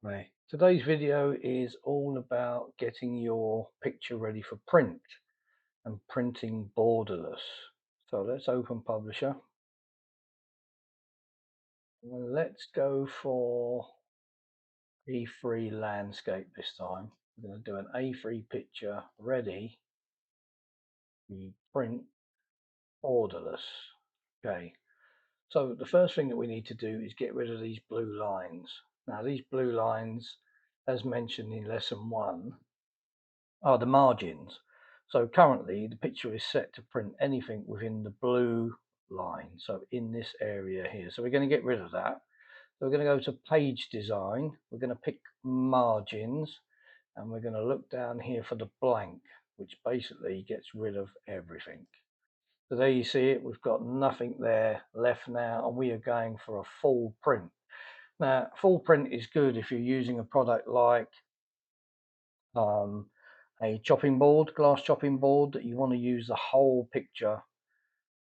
Right. Today's video is all about getting your picture ready for print and printing borderless. So let's open Publisher. And let's go for A3 landscape this time. We're going to do an A3 picture ready to print borderless. Okay. So the first thing that we need to do is get rid of these blue lines. Now these blue lines, as mentioned in lesson 1, are the margins. So currently the picture is set to print anything within the blue line, so in this area here. So we're going to get rid of that. So we're going to go to page design, we're going to pick margins, and we're going to look down here for the blank, which basically gets rid of everything. So there you see it, we've got nothing there left now, and we are going for a full print. Now full print is good if you're using a product like a chopping board, glass chopping board, that you want to use the whole picture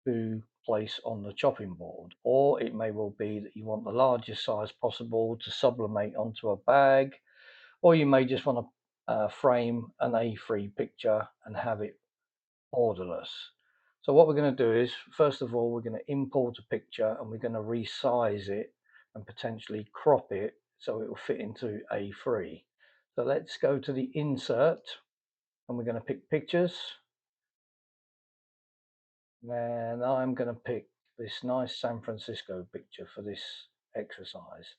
to place on the chopping board. Or it may well be that you want the largest size possible to sublimate onto a bag, or you may just want to frame an A3 picture and have it borderless. So what we're going to do is, first of all, we're going to import a picture and we're going to resize it and potentially crop it so it will fit into A3. So let's go to the insert and we're going to pick pictures, and I'm going to pick this nice San Francisco picture for this exercise.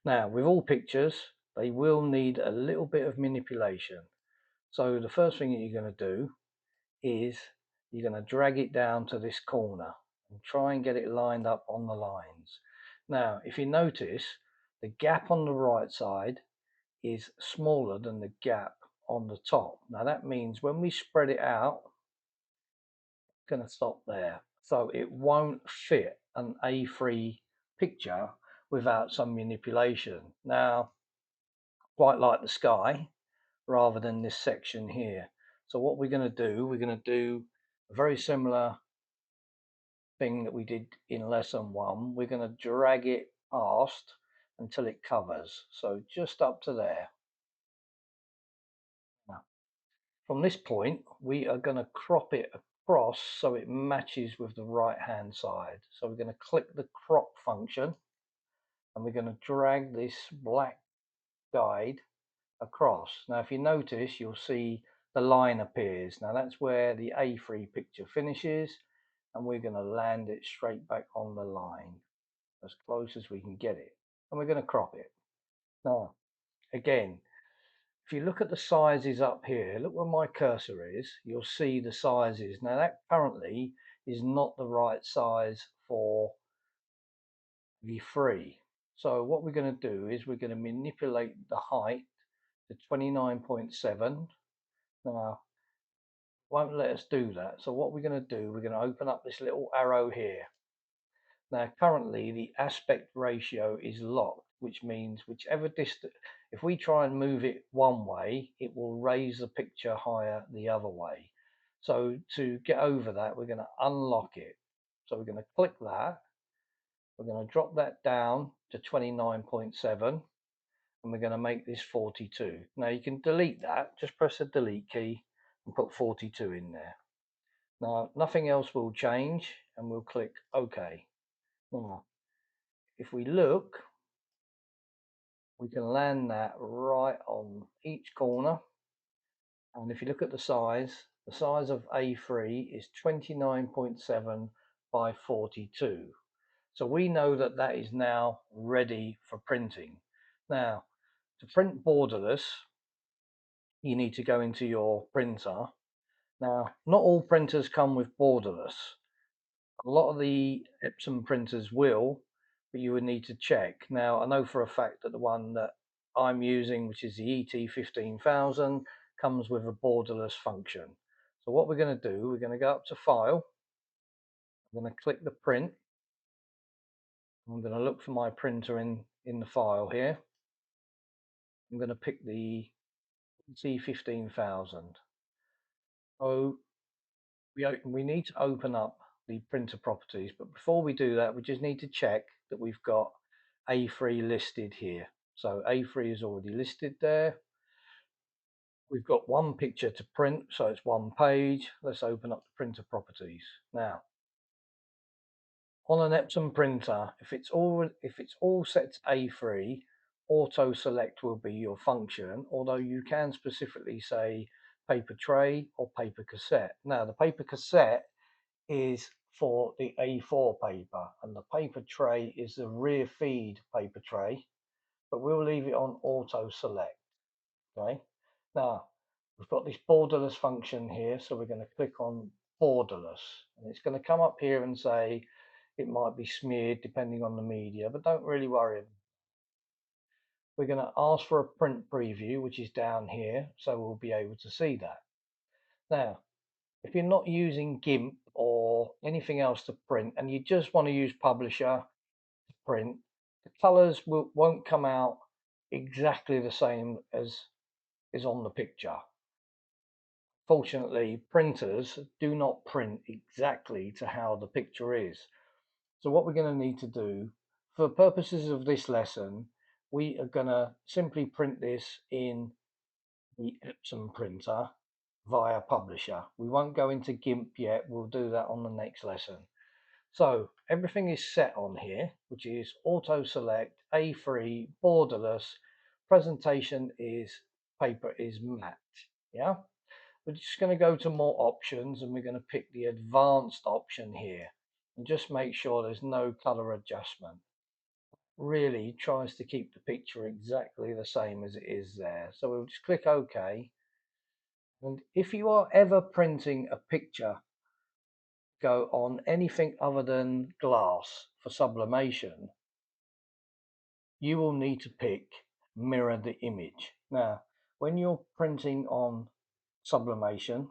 Now with all pictures they will need a little bit of manipulation, so the first thing that you're going to do is you're going to drag it down to this corner and try and get it lined up on the lines. Now if you notice, the gap on the right side is smaller than the gap on the top. Now that means when we spread it out, going to stop there. So it won't fit an A3 picture without some manipulation. Now, quite like the sky rather than this section here. So what we're going to do, we're going to do a very similar thing that we did in lesson 1. We're going to drag it past until it covers. So just up to there. Now, from this point, we are going to crop it across so it matches with the right hand side. So we're going to click the crop function and we're going to drag this black guide across. Now if you notice, you'll see the line appears. Now that's where the A3 picture finishes, and we're going to land it straight back on the line as close as we can get it, and we're going to crop it. Now again, if you look at the sizes up here, look where my cursor is, you'll see the sizes. Now that currently is not the right size for V3. So what we're going to do is we're going to manipulate the height to 29.7. Now won't let us do that. So what we're going to do, we're going to open up this little arrow here. Now currently the aspect ratio is locked, which means whichever distance, if we try and move it one way, it will raise the picture higher the other way. So to get over that, we're going to unlock it. So we're going to click that. We're going to drop that down to 29.7 and we're going to make this 42. Now you can delete that, just press the delete key and put 42 in there. Now nothing else will change and we'll click OK. Now if we look, we can land that right on each corner, and if you look at the size of A3 is 29.7 by 42. So we know that that is now ready for printing. Now to print borderless, you need to go into your printer. Now not all printers come with borderless. A lot of the Epson printers will, but you would need to check. Now I know for a fact that the one that I'm using, which is the ET15000, comes with a borderless function. So what we're going to do, we're going to go up to File, I'm going to click the print, I'm going to look for my printer in the file here. I'm going to pick the ET15000. So we need to open up the printer properties, but before we do that we just need to check that we've got A3 listed here. So A3 is already listed there. We've got one picture to print, so it's one page. Let's open up the printer properties. Now, on an Epson printer, if it's all set to A3, auto select will be your function, although you can specifically say paper tray or paper cassette. Now, the paper cassette is for the A4 paper, and the paper tray is the rear feed paper tray, but we'll leave it on auto select. Okay. Now, we've got this borderless function here, so we're going to click on borderless, and it's going to come up here and say it might be smeared depending on the media, but don't really worry. We're going to ask for a print preview, which is down here, so we'll be able to see that. Now, if you're not using GIMP or anything else to print, and you just want to use Publisher to print, the colors won't come out exactly the same as is on the picture. Fortunately, printers do not print exactly to how the picture is. So what we're going to need to do, for purposes of this lesson, we are going to simply print this in the Epson printer via Publisher. We won't go into GIMP yet, we'll do that on the next lesson. So everything is set on here, which is auto select, A3, borderless, presentation is paper is matte. Yeah. We're just going to go to more options, and we're going to pick the advanced option here and just make sure there's no color adjustment. Really tries to keep the picture exactly the same as it is there. So we'll just click OK. And if you are ever printing a picture go on anything other than glass for sublimation, you will need to pick mirror the image. Now, when you're printing on sublimation,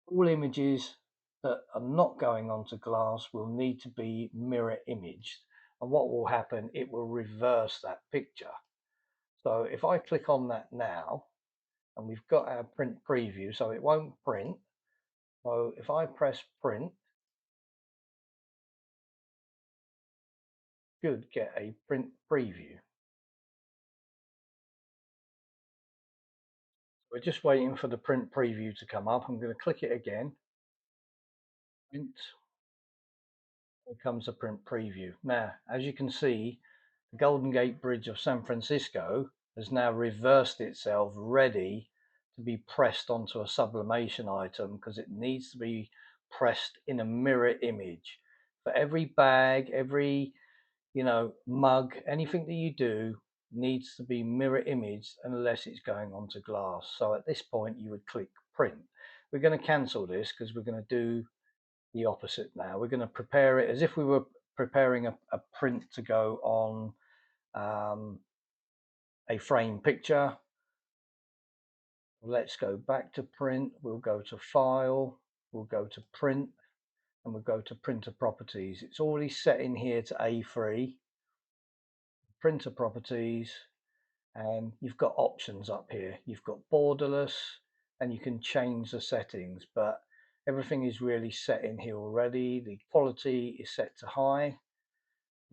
all images that are not going onto glass will need to be mirror imaged. And what will happen, it will reverse that picture. So if I click on that now, and we've got our print preview, so it won't print. So if I press print, should get a print preview. We're just waiting for the print preview to come up. I'm going to click it again. Print. Here comes the print preview. Now, as you can see, the Golden Gate Bridge of San Francisco has now reversed itself, ready to be pressed onto a sublimation item because it needs to be pressed in a mirror image. For every bag, every mug, anything that you do needs to be mirror imaged unless it's going onto glass. So at this point, you would click print. We're going to cancel this because we're going to do the opposite now. We're going to prepare it as if we were preparing a print to go on a frame picture. Let's go back to print. We'll go to file, we'll go to print, and we'll go to printer properties. It's already set in here to A3. Printer properties, and you've got options up here. You've got borderless, and you can change the settings, but everything is really set in here already. The quality is set to high.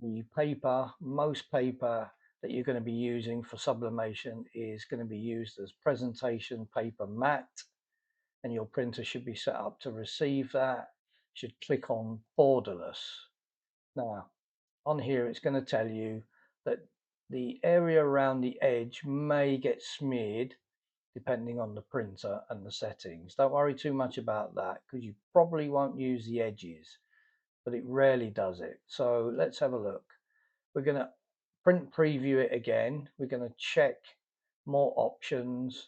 The paper, most paper that you're going to be using for sublimation is going to be used as presentation paper matte, and your printer should be set up to receive that. You should click on borderless. Now, on here, it's going to tell you that the area around the edge may get smeared depending on the printer and the settings. Don't worry too much about that because you probably won't use the edges, but it rarely does it. So let's have a look. We're going to print preview it again. We're going to check more options.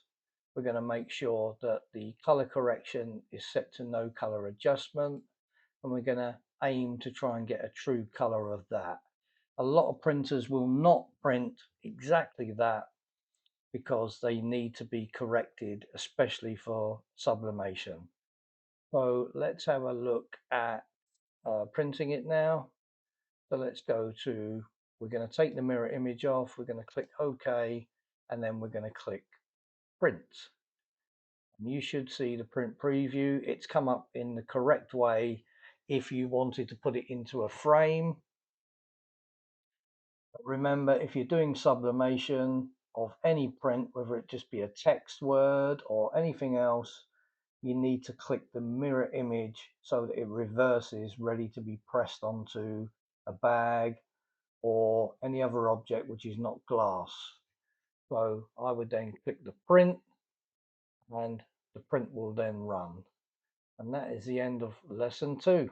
We're going to make sure that the color correction is set to no color adjustment, and we're going to aim to try and get a true color of that. A lot of printers will not print exactly that because they need to be corrected, especially for sublimation. So let's have a look at printing it now. So let's go to, we're going to take the mirror image off, we're going to click OK, and then we're going to click print. And you should see the print preview. It's come up in the correct way if you wanted to put it into a frame. Remember, if you're doing sublimation of any print, whether it just be a text word or anything else, you need to click the mirror image so that it reverses, ready to be pressed onto a bag or any other object which is not glass. So I would then click the print and the print will then run. And that is the end of lesson 2.